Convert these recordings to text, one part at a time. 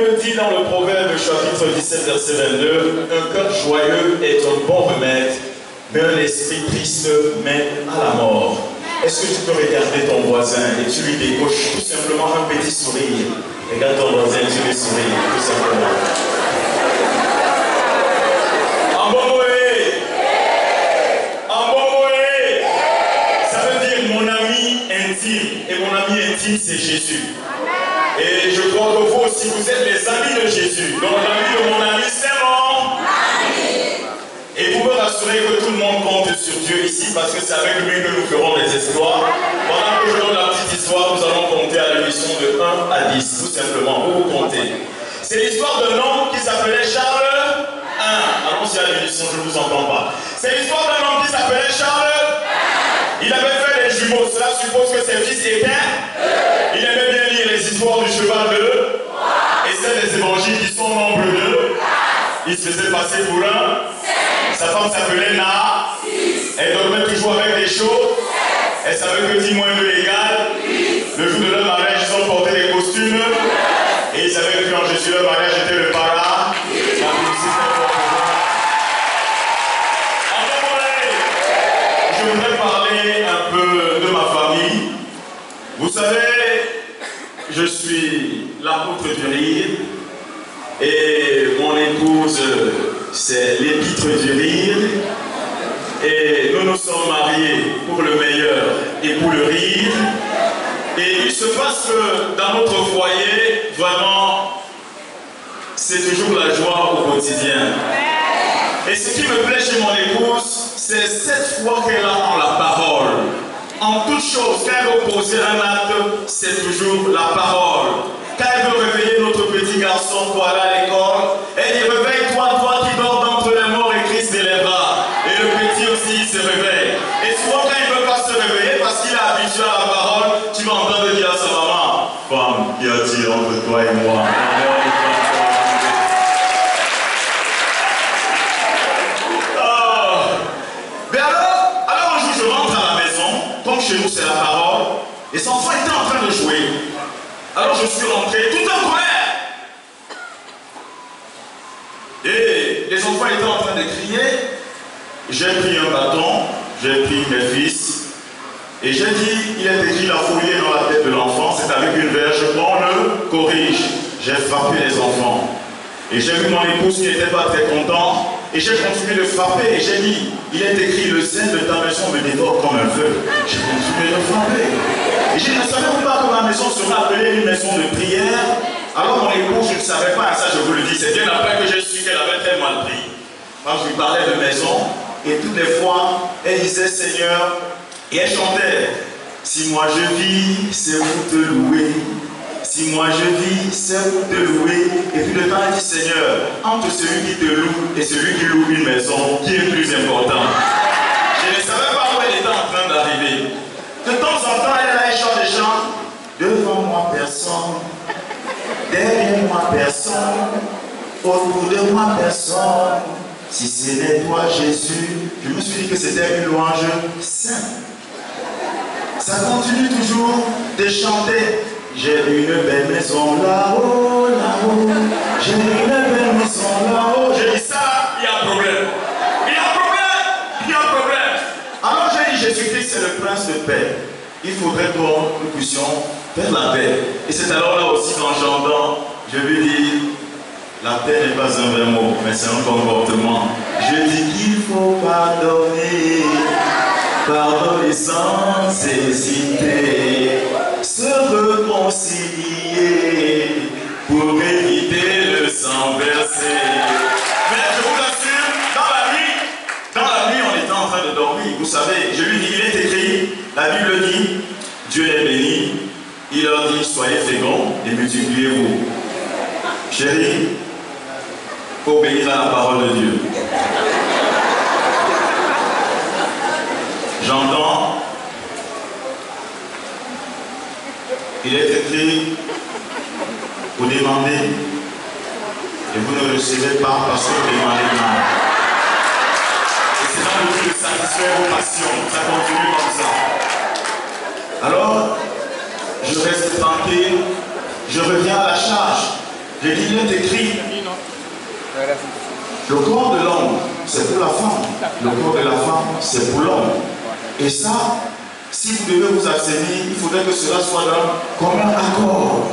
Bible dit dans le Proverbe chapitre 17 verset 22, un cœur joyeux est un bon remède, mais un esprit triste mène à la mort. Est-ce que tu peux regarder ton voisin et tu lui décoches tout simplement un petit sourire? Regarde ton voisin et tu lui souris, tout simplement. En bon moé, en bon moé, ça veut dire mon ami intime. Et mon ami intime, c'est Jésus. Et je crois que vous aussi, vous êtes les amis de Jésus. Donc l'ami de mon ami, c'est mon ami. Et vous me rassurez que tout le monde compte sur Dieu ici, parce que c'est avec lui que nous ferons des exploits. Pendant que je donne la petite histoire, nous allons compter à l'émission de 1 à 10, tout simplement. Vous comptez. C'est l'histoire d'un homme qui s'appelait Charles 1. Allons-y à l'émission, je ne vous entends pas. C'est l'histoire d'un homme qui s'appelait Charles 1. Il avait fait des jumeaux, cela suppose que ses fils étaient. Il aimait bien lire les histoires du cheval de et c'est les évangiles qui sont au nombre de. Il se faisait passer pour un. Sa femme s'appelait Na. Elle dormait toujours avec des choses. Elle savait que 10 moins 2 égale. Le jour de leur mariage, ils ont porté des costumes. Et ils savaient que en Jésus, leur mariage était le para. Je voudrais parler un peu de ma famille. Vous savez, je suis l'apôtre du rire et mon épouse, c'est l'épître du rire. Et nous nous sommes mariés pour le meilleur et pour le rire. Et il se passe que dans notre foyer, vraiment, c'est toujours la joie au quotidien. Et ce qui me plaît chez mon épouse, c'est cette foi qu'elle a en la parole. En toute chose, quand elle veut poser un acte, c'est toujours la parole. Quand elle veut réveiller notre petit garçon pour aller à l'école, elle dit réveille-toi, toi qui dors d'entre les morts et Christ élèvera. Et le petit aussi il se réveille. Et souvent quand il ne veut pas se réveiller parce qu'il est habitué à la parole, tu vas entendre dire à sa maman, femme, qu'y a-t-il entre toi et moi? Chez nous, c'est la parole. Les enfants étaient en train de jouer. Alors je suis rentré tout en colère. Et les enfants étaient en train de crier. J'ai pris un bâton, j'ai pris mes fils. Et j'ai dit, il est écrit la folie dans la tête de l'enfant, c'est avec une verge, on le corrige. J'ai frappé les enfants. Et j'ai vu mon épouse qui n'était pas très contente. Et j'ai continué de frapper et j'ai dit, il est écrit, le sein de ta maison me dévore comme un feu. J'ai continué de frapper. Et je ne savais pas que ma maison serait appelée une maison de prière. Alors mon épouse, je ne savais pas, ça je vous le dis, c'est bien après que j'ai su qu'elle avait très mal pris. Moi je lui parlais de maison et toutes les fois, elle disait Seigneur, et elle chantait, si moi je vis, c'est vous te louer. Si moi je vis, c'est pour te louer. Et puis le temps dit, Seigneur, entre celui qui te loue et celui qui loue une maison, qui est plus important? Je ne savais pas où elle était en train d'arriver. De temps en temps, elle chante des chants. Devant moi, personne. Derrière moi, personne. Autour de moi, personne. Si ce n'est toi, Jésus, je me suis dit que c'était une louange sainte. Ça continue toujours de chanter. J'ai une belle maison là-haut, là-haut. J'ai une belle maison là-haut. J'ai dit ça, il y a un problème. Il y a un problème. Il y a un problème. Alors j'ai dit Jésus-Christ, c'est le prince de paix. Il faudrait que nous puissions faire la paix. Et c'est alors là aussi quand j'entends, je lui dis, la paix n'est pas un vrai mot, mais c'est un comportement. Je dis qu'il faut pardonner. Pardonner sans hésiter, se réconcilier pour éviter le sang versé. Mais je vous assure, dans la nuit, on était en train de dormir. Vous savez, je lui dis, il est écrit, la Bible dit, Dieu est béni. Il leur dit, soyez féconds et multipliez-vous. Chérie, il faut obéir à la parole de Dieu. J'entends, il est écrit, vous demandez et vous ne recevez pas parce que vous demandez mal. Et c'est dans le but de satisfaire vos passions, ça continue comme ça. Alors, je reste tranquille, je reviens à la charge. J'ai dit, il est écrit. Le corps de l'homme, c'est pour la femme. Le corps de la femme, c'est pour l'homme. Et ça, si vous devez vous abstenir, il faudrait que cela soit dans comme un accord.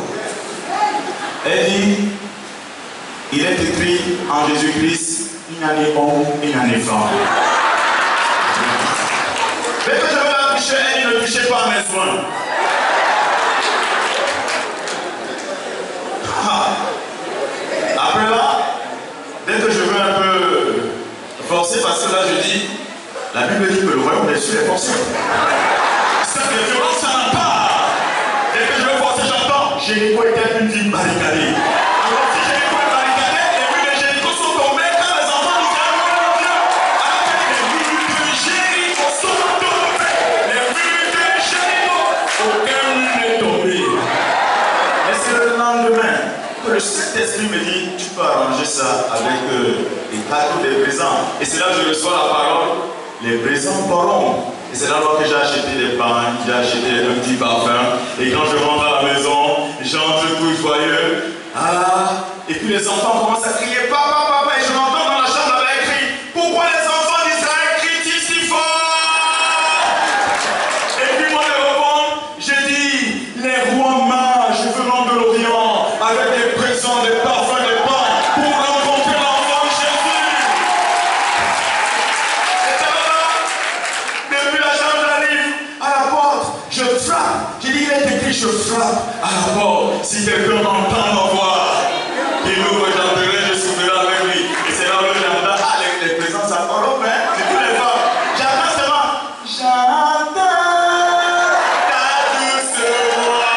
Elle dit, il est écrit en Jésus-Christ, il n'y a ni homme, il n'y a ni femme. Dès que je veux la toucher, elle dit, ne touchez pas à mes soins. Après là, dès que je veux un peu forcer, parce que là je dis, la Bible dit que le royaume des cieux est forcé. Ça de violence, ça n'a pas. Dès que je veux forcer, j'entends, Jéricho était une ville barricadée. Alors si Jéricho est barricadé, les rues de Jéricho sont tombées quand les enfants d'Israël vont Dieu. Alors les rues de Jéricho sont tombées. Les rues de Jéricho, aucun n'est tombé. Et c'est le lendemain que le Saint-Esprit me dit, tu peux arranger ça avec les cadeaux des présents. Et c'est là que je reçois la parole, les présents parlons. Et c'est là que j'ai acheté des pains, j'ai acheté un petit parfum. Et quand je rentre à la maison, j'entre tout joyeux. Ah, et puis les enfants commencent à crier, papa, papa. Et je m'entends dans la chambre avec cri, pourquoi les enfants d'Israël crient si fort? Et puis moi je réponds, j'ai dit, les rois mages venant de l'Orient, avec des présents, des parfums, des pains, pour rencontrer l'enfant Jésus. Et ça va, depuis la chambre, j'arrive à la porte, je frappe. J'ai dit, il est écrit, je frappe à la porte. Si quelqu'un entend ma voix, il ouvre, j'entrerai, je soufflerai avec lui. Et c'est là où j'entends, ah, les présents, ça corrompt, hein, c'est tous les femmes. J'entends seulement, j'entends ta douce voix.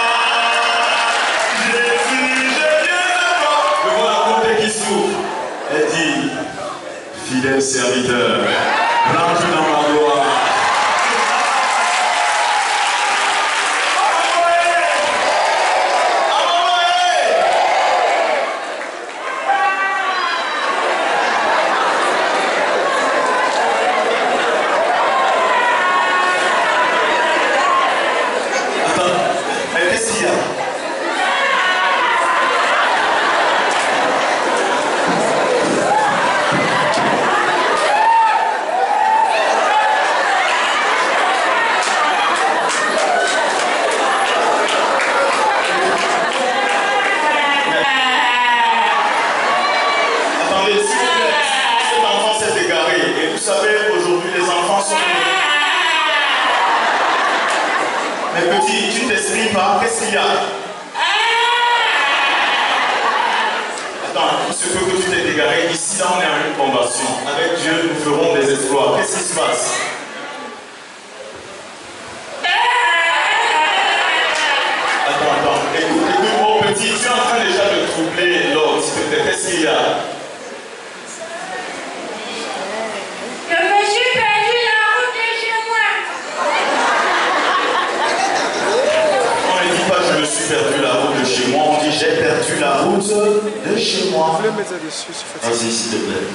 Jésus, je viens à toi. Je vois la porte qui s'ouvre. Elle dit, fidèle serviteur, rentre dans ma gloire. Qu'est-ce qu'il y a? Attends, il se peut que tu t'es égaré. Ici, là, on est en une conversion. Avec Dieu, nous ferons des exploits. Qu'est-ce qui se passe? Attends. Écoute, mon petit, tu es en train déjà de troubler l'autre. Qu'est-ce qu'il y a? Perdu la route de chez moi, on dit j'ai perdu la route de chez moi. Vas-y, s'il te plaît.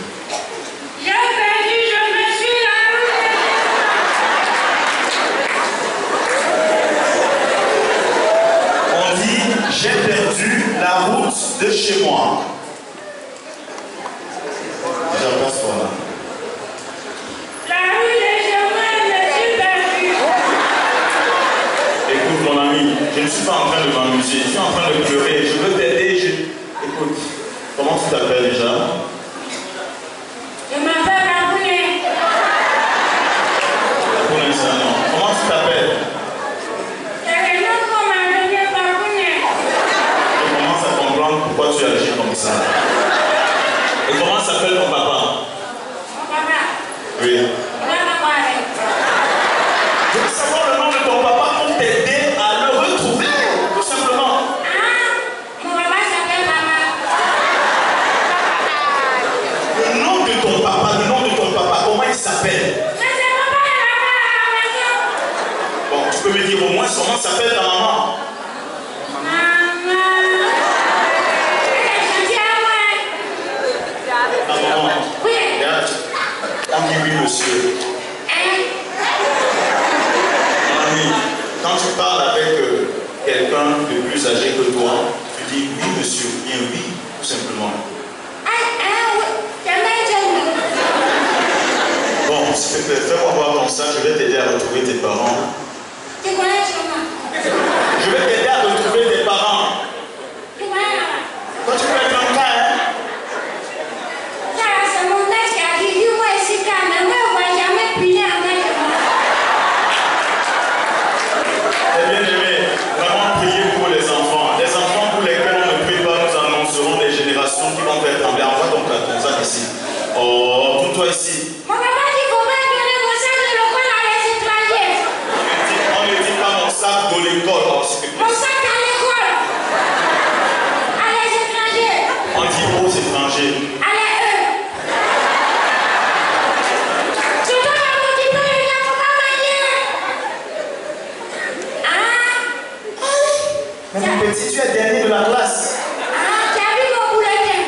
J'ai perdu, je me suis la route. On dit j'ai perdu la route de chez moi. Déjà, passe-toi là. La route de chez moi, je me suis perdu. Écoute mon ami, je ne suis pas en train de m'amuser, je suis en train de pleurer, je veux t'aider. Écoute, comment tu t'appelles déjà? Je m'appelle Abouné. Abouné, c'est un nom. Comment tu t'appelles? C'est le nom qu'on m'a donné par Abouné. Je commence à comprendre pourquoi tu agis comme ça. Et comment s'appelle ton papa? Mon papa. Oui. Je veux savoir le nom de ton papa pour t'aider à le retrouver, tout simplement. Ah, mon papa s'appelle Maman. Le nom de ton papa, comment il s'appelle? Mais c'est papa et maman à la maison. Bon, tu peux me dire au moins comment s'appelle ta maman? Maman. Elle est gentille à moi. simplement. Ah, Bon, s'il te plaît, fais-moi voir ton sac, je vais t'aider à retrouver tes parents. tu connais Choma? Je vais t'aider à retrouver tes parents. Tu connais là-bas? Quand tu peux être un cas, hein? Ça, c'est mon père qui a dit, dis-moi ici, mais moi, on ne va jamais prier en main de moi. C'est bien aimé, vraiment prier pour les enfants. Les enfants pour lesquels on ne prie pas, nous annoncerons des générations qui vont faire trembler. Envoie ton sac ici. Oh, pour toi ici. Mon papa dit qu'il ne faut pas donner mon sac de l'école à les étrangers. On ne dit pas mon sac de l'école. Oh, Mon sac à l'école. À les étrangers. on dit aux étrangers. Allez, eux. Tu dois la multiplier, il ne faut pas mentir. Mais mon petit, tu es dernier de la classe. Tu as vu mon bulletin?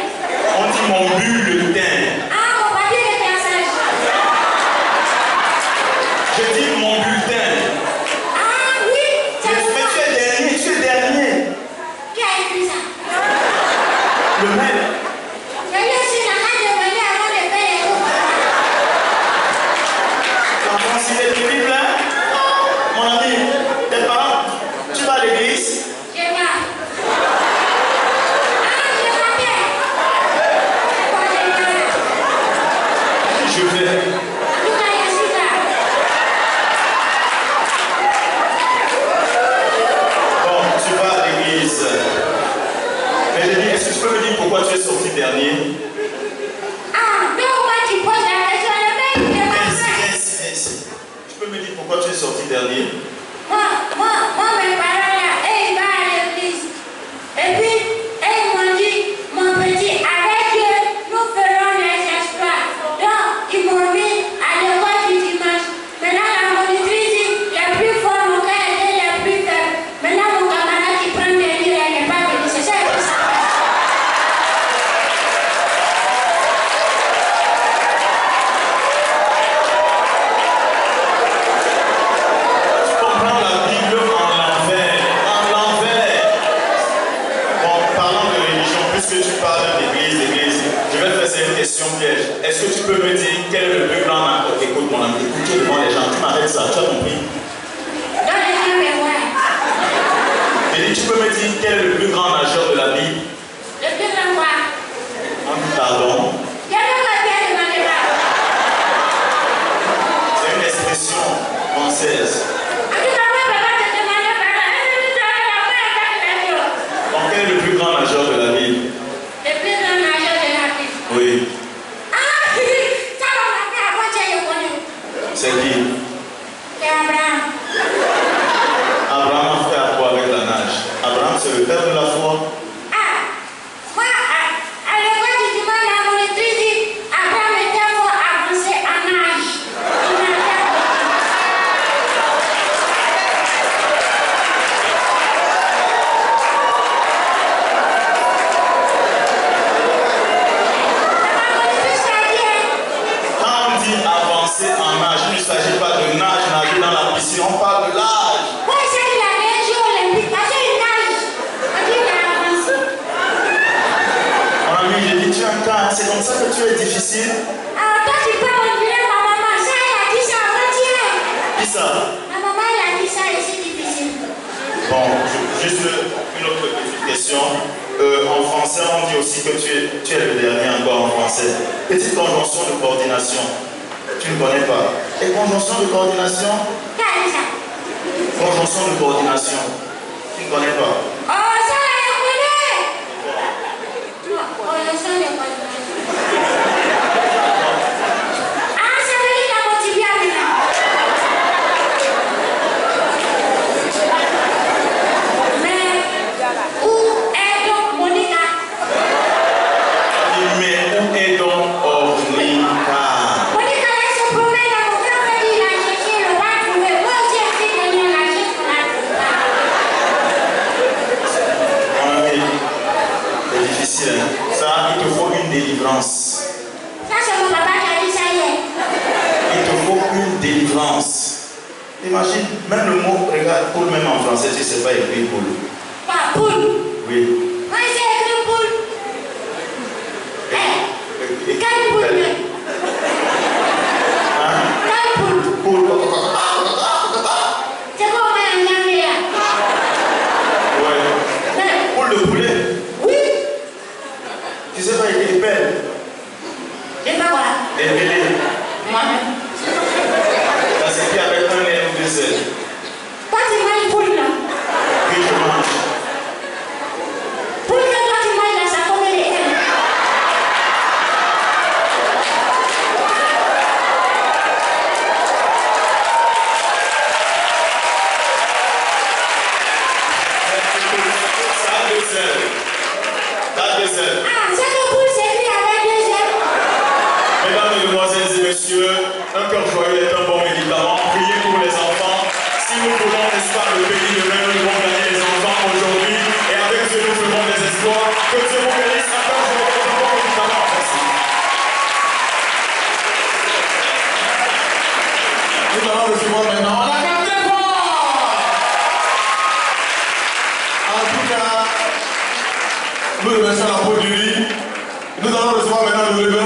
On dit mon bulletin. Mon papier de classage. Je dis mon bulletin. Oui, c'est Mais pour tu ça. es dernier, tu es dernier. Qui a écrit ça? Le même. Je lui ai dit, la de venir avant de faire les cours. Quand il est terrible, hein? Mon ami, tes parents, tu vas à l'église? Je vais. Je m'appelle. Je vais. Tout à l'heure, c'est ça. Bon, tu vas à l'église. Mais je dis, est-ce que tu peux me dire pourquoi tu es sorti dernier? Mais au moins tu poses la question, le mec, il est pas Ainsi, vrai. ainsi. Tu peux me dire pourquoi tu es sorti dernier? Moi, mes parents là, ils vont à l'église. Et puis, ils m'ont dit, mon petit, avec Dieu, nous ferons les exploits. Donc, ils m'ont mis à l'école du dimanche. Maintenant, la monitrice dit, les plus forts m'ont qu'à aider les plus faibles. Maintenant, mon camarade qui prend des livres, elle n'est pas venu. C'est ça que ça. Tu comprends la Bible en l'envers. En l'envers. Bon, parlant de religion, puisque tu parles d'église, je vais te faire une question piège. Est-ce que tu peux me dire quel est le plus grand nageur? Écoute mon ami, écoute devant les gens, tu m'arrêtes ça, tu as compris? Dans les gens, mais ouais. Et tu peux me dire quel est le plus grand nageur de la Bible? Le plus grand quoi? On dit pardon. Il y a même pas bien demandé là. C'est une expression française. En tout cas, moi, papa te demandait par là. Donc, quel est le plus grand nageur de la Bible? Le plus grand nageur de la Bible. Oui. Ça, on l'a fait avant, tu as connu. C'est qui? C'est Abraham. Abraham a fait à quoi avec la nage? Abraham, c'est le père de la foi. Moi, à l'école du dimanche, la monitrice dit Abraham était fort avancé en âge. Il nageait. La monitrice a dit, Quand on dit avancer en nage, il ne s'agit pas de nager dans la piscine, on parle de l'âge. ouais, c'est qu'il a les Jeux olympiques, parce qu'il nage. On dit qu'il a avancé. Mon ami, j'ai dit, tu es un cas, hein, c'est comme ça que tu es difficile. Toi, tu peux on dirait ma maman. Ça, elle a dit ça avant-hier. Qui ça? Ma maman, elle a dit ça et c'est difficile. Bon, juste une autre petite question. En français, on dit aussi que tu es le dernier encore en français. Petite conjonction de coordination. Tu ne connais pas. Et conjonction de coordination? Qui a dit ça? Conjonction de coordination. Tu ne connais pas. Oh, ça, elle connaît. Oh, le son de quoi? Ça veut dire la motivée maintenant. Mais, où est donc Monica? Mais où est donc Ornica? Monica, elle se promène dans mon grand frère, il a cherché le roi trouvé. Moi aussi, j'ai dit que nous, on a cherché pour la trouver. Mon ami, c'est difficile. Hein? Ça, il te faut une délivrance. Ça, c'est mon papa qui a dit ça hier. Il te faut une délivrance. Imagine, même le mot, regarde, poule, même en français, tu ne sais pas écrire poule. Pas poule. Oui. Moi, j'ai écrit poule. deux ailes. Ah, ça que vous s'écrit avec deux ailes. Mesdames, Mesdemoiselles et Messieurs, un cœur joyeux est un bon médicament. Priez pour les enfants. Si nous voulons, n'est-ce pas, le pays de même, nous devons gagner les enfants aujourd'hui. Et avec Dieu, nous ferons des espoirs. Que Dieu vous bénisse. Un cœur joyeux est un bon médicament. Merci. Nous allons recevoir maintenant. On a gardé fort. En tout cas, nous remercions la peau du lit. Nous allons recevoir maintenant le révérend.